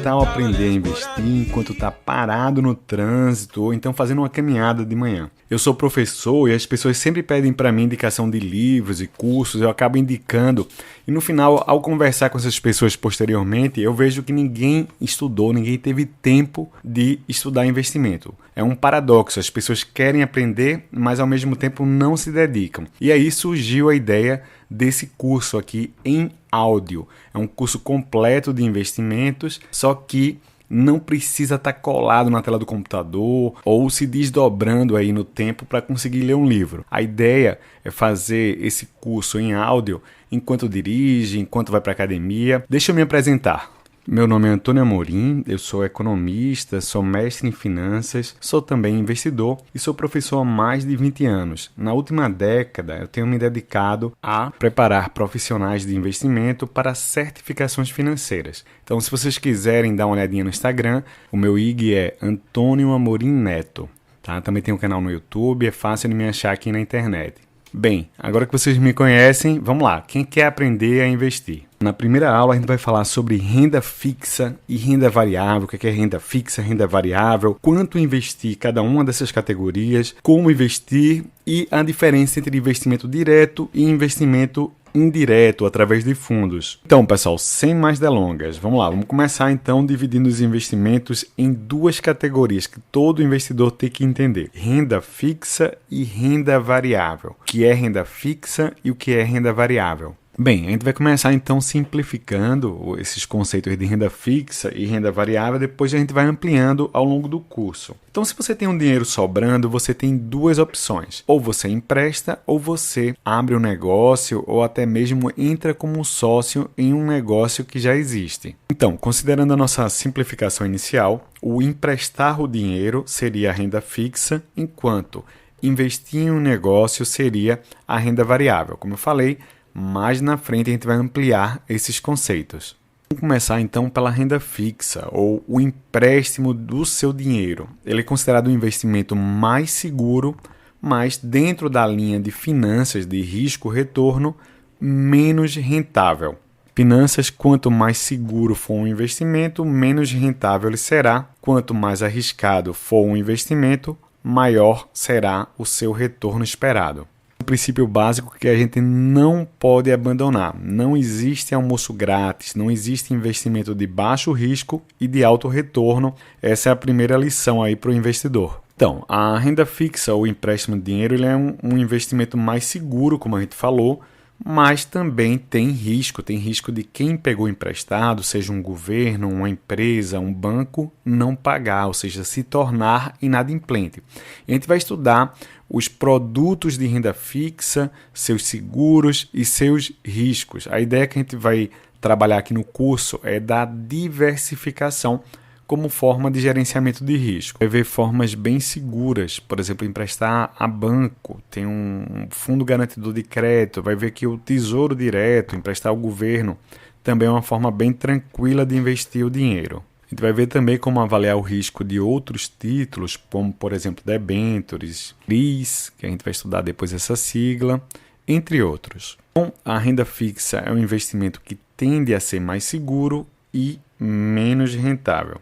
tal aprender a investir enquanto está parado no trânsito ou então fazendo uma caminhada de manhã? Eu sou professor e as pessoas sempre pedem para mim indicação de livros e cursos, eu acabo indicando e no final, ao conversar com essas pessoas posteriormente, eu vejo que ninguém estudou, ninguém teve tempo de estudar investimento. É um paradoxo, as pessoas querem aprender, mas ao mesmo tempo não se dedicam. E aí surgiu a ideia desse curso aqui em áudio. É um curso completo de investimentos, só que não precisa estar colado na tela do computador ou se desdobrando aí no tempo para conseguir ler um livro. A ideia é fazer esse curso em áudio enquanto dirige, enquanto vai para a academia. Deixa eu me apresentar. Meu nome é Antônio Amorim, eu sou economista, sou mestre em finanças, sou também investidor e sou professor há mais de 20 anos. Na última década, eu tenho me dedicado a preparar profissionais de investimento para certificações financeiras. Então, se vocês quiserem dar uma olhadinha no Instagram, o meu IG é Antônio Amorim Neto. Tá? Também tem um canal no YouTube, é fácil de me achar aqui na internet. Bem, agora que vocês me conhecem, vamos lá. Quem quer aprender a investir? Na primeira aula a gente vai falar sobre renda fixa e renda variável, o que é renda fixa, renda variável, quanto investir em cada uma dessas categorias, como investir e a diferença entre investimento direto e investimento indireto através de fundos. Então, pessoal, sem mais delongas, vamos lá, vamos começar então dividindo os investimentos em duas categorias que todo investidor tem que entender: renda fixa e renda variável. O que é renda fixa e o que é renda variável? Bem, a gente vai começar então simplificando esses conceitos de renda fixa e renda variável, depois a gente vai ampliando ao longo do curso. Então, se você tem um dinheiro sobrando, você tem duas opções: ou você empresta, ou você abre um negócio, ou até mesmo entra como sócio em um negócio que já existe. Então, considerando a nossa simplificação inicial, o emprestar o dinheiro seria a renda fixa, enquanto investir em um negócio seria a renda variável. Como eu falei, mais na frente a gente vai ampliar esses conceitos. Vamos começar então pela renda fixa, ou o empréstimo do seu dinheiro. Ele é considerado um investimento mais seguro, mas dentro da linha de finanças de risco-retorno, menos rentável. Finanças, quanto mais seguro for um investimento, menos rentável ele será. Quanto mais arriscado for um investimento, maior será o seu retorno esperado. O princípio básico que a gente não pode abandonar: não existe almoço grátis, não existe investimento de baixo risco e de alto retorno. Essa é a primeira lição aí para o investidor. Então, a renda fixa ou empréstimo de dinheiro ele é um investimento mais seguro, como a gente falou, mas também tem risco de quem pegou emprestado, seja um governo, uma empresa, um banco, não pagar, ou seja, se tornar inadimplente. E a gente vai estudar os produtos de renda fixa, seus seguros e seus riscos. A ideia que a gente vai trabalhar aqui no curso é da diversificação como forma de gerenciamento de risco. Vai ver formas bem seguras, por exemplo, emprestar a banco, tem um fundo garantidor de crédito, vai ver que o Tesouro Direto, emprestar ao governo, também é uma forma bem tranquila de investir o dinheiro. A gente vai ver também como avaliar o risco de outros títulos, como, por exemplo, debêntures, LIS, que a gente vai estudar depois essa sigla, entre outros. Então, a renda fixa é um investimento que tende a ser mais seguro e menos rentável.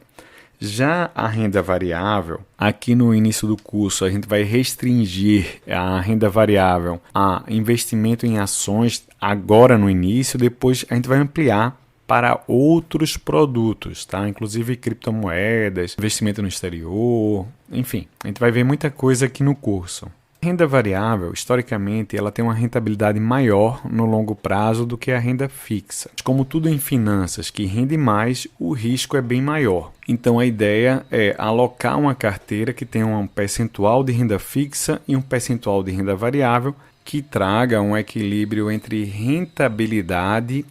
Já a renda variável, aqui no início do curso a gente vai restringir a renda variável a investimento em ações agora no início, depois a gente vai ampliar para outros produtos, tá? Inclusive criptomoedas, investimento no exterior, enfim, a gente vai ver muita coisa aqui no curso. A renda variável, historicamente, ela tem uma rentabilidade maior no longo prazo do que a renda fixa. Como tudo em finanças que rende mais, o risco é bem maior. Então a ideia é alocar uma carteira que tenha um percentual de renda fixa e um percentual de renda variável que traga um equilíbrio entre rentabilidade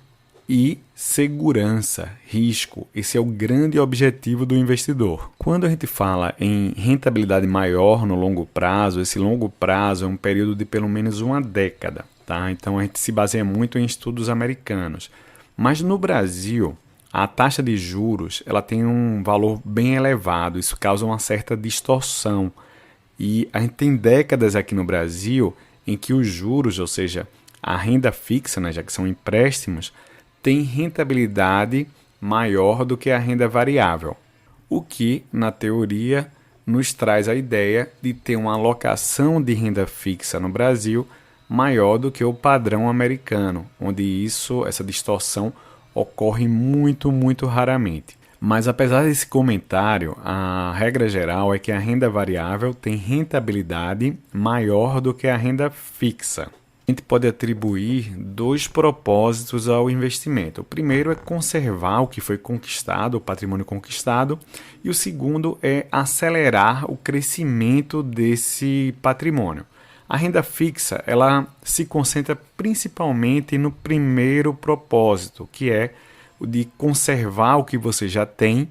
e segurança, risco. Esse é o grande objetivo do investidor. Quando a gente fala em rentabilidade maior no longo prazo, esse longo prazo é um período de pelo menos uma década, tá? Então a gente se baseia muito em estudos americanos. Mas no Brasil, a taxa de juros ela tem um valor bem elevado, isso causa uma certa distorção. E a gente tem décadas aqui no Brasil em que os juros, ou seja, a renda fixa, né, já que são empréstimos, tem rentabilidade maior do que a renda variável, o que, na teoria, nos traz a ideia de ter uma alocação de renda fixa no Brasil maior do que o padrão americano, onde essa distorção ocorre muito, muito raramente. Mas apesar desse comentário, a regra geral é que a renda variável tem rentabilidade maior do que a renda fixa. A gente pode atribuir 2 propósitos ao investimento. O primeiro é conservar o que foi conquistado, o patrimônio conquistado, e o segundo é acelerar o crescimento desse patrimônio. A renda fixa, ela se concentra principalmente no primeiro propósito, que é o de conservar o que você já tem,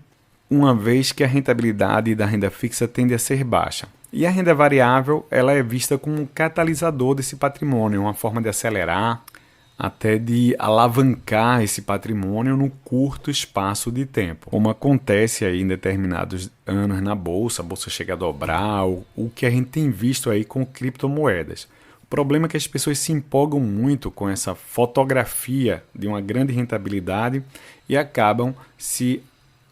uma vez que a rentabilidade da renda fixa tende a ser baixa. E a renda variável, ela é vista como um catalisador desse patrimônio, uma forma de acelerar, até de alavancar esse patrimônio no curto espaço de tempo. Como acontece aí em determinados anos na bolsa, a bolsa chega a dobrar, o que a gente tem visto aí com criptomoedas. O problema é que as pessoas se empolgam muito com essa fotografia de uma grande rentabilidade e acabam se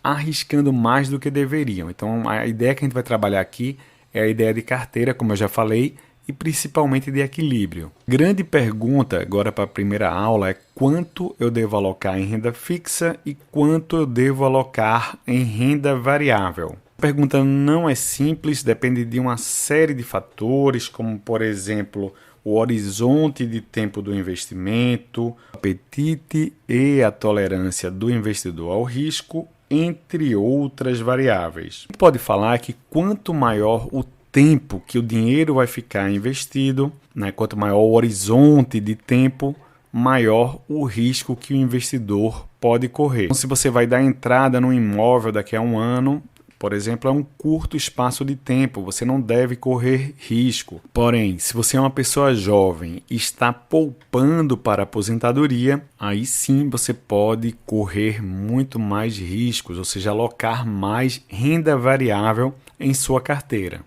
arriscando mais do que deveriam. Então a ideia que a gente vai trabalhar aqui é a ideia de carteira, como eu já falei, e principalmente de equilíbrio. Grande pergunta agora para a primeira aula é quanto eu devo alocar em renda fixa e quanto eu devo alocar em renda variável. A pergunta não é simples, depende de uma série de fatores, como por exemplo o horizonte de tempo do investimento, o apetite e a tolerância do investidor ao risco, entre outras variáveis. Pode falar que quanto maior o tempo que o dinheiro vai ficar investido, quanto maior o horizonte de tempo, maior o risco que o investidor pode correr. Então, se você vai dar entrada no imóvel daqui a um ano, por exemplo, é um curto espaço de tempo, você não deve correr risco. Porém, se você é uma pessoa jovem e está poupando para a aposentadoria, aí sim você pode correr muito mais riscos, ou seja, alocar mais renda variável em sua carteira.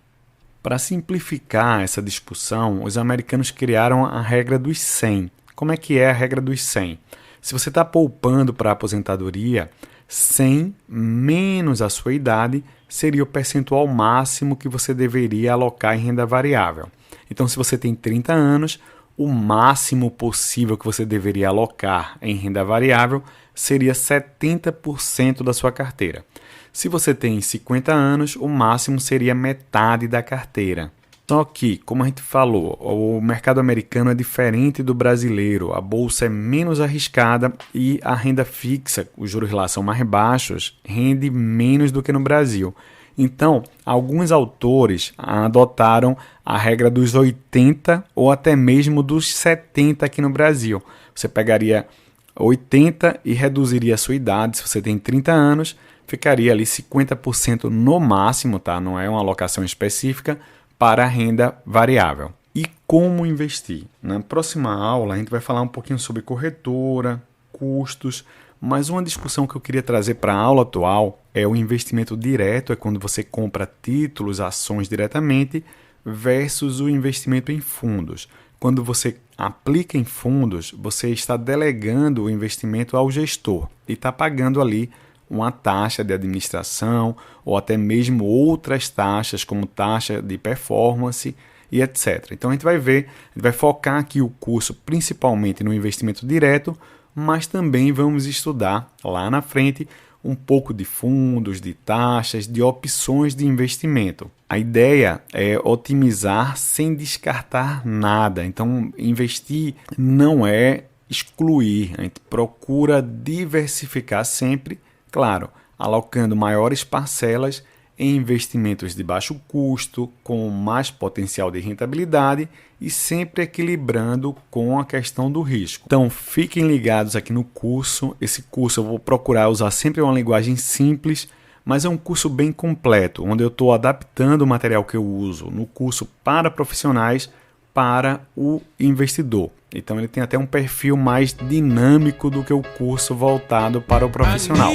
Para simplificar essa discussão, os americanos criaram a regra dos 100. Como é que é a regra dos 100? Se você está poupando para a aposentadoria, 100 menos a sua idade seria o percentual máximo que você deveria alocar em renda variável. Então, se você tem 30 anos, o máximo possível que você deveria alocar em renda variável seria 70% da sua carteira. Se você tem 50 anos, o máximo seria metade da carteira. Só que, como a gente falou, o mercado americano é diferente do brasileiro, a bolsa é menos arriscada e a renda fixa, os juros lá são mais baixos, rende menos do que no Brasil. Então, alguns autores adotaram a regra dos 80 ou até mesmo dos 70 aqui no Brasil. Você pegaria 80 e reduziria a sua idade, se você tem 30 anos, ficaria ali 50% no máximo, tá? Não é uma alocação específica, para a renda variável. E como investir? Na próxima aula a gente vai falar um pouquinho sobre corretora, custos, mas uma discussão que eu queria trazer para a aula atual é o investimento direto, é quando você compra títulos, ações diretamente, versus o investimento em fundos. Quando você aplica em fundos, você está delegando o investimento ao gestor e está pagando ali uma taxa de administração ou até mesmo outras taxas, como taxa de performance e etc. Então a gente vai focar aqui o curso principalmente no investimento direto, mas também vamos estudar lá na frente um pouco de fundos, de taxas, de opções de investimento. A ideia é otimizar sem descartar nada. Então investir não é excluir, a gente procura diversificar sempre, claro, alocando maiores parcelas em investimentos de baixo custo, com mais potencial de rentabilidade e sempre equilibrando com a questão do risco. Então, fiquem ligados aqui no curso. Esse curso eu vou procurar usar sempre uma linguagem simples, mas é um curso bem completo, onde eu estou adaptando o material que eu uso no curso para profissionais para o investidor. Então ele tem até um perfil mais dinâmico do que o curso voltado para o profissional.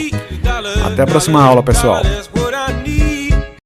Até a próxima aula, pessoal!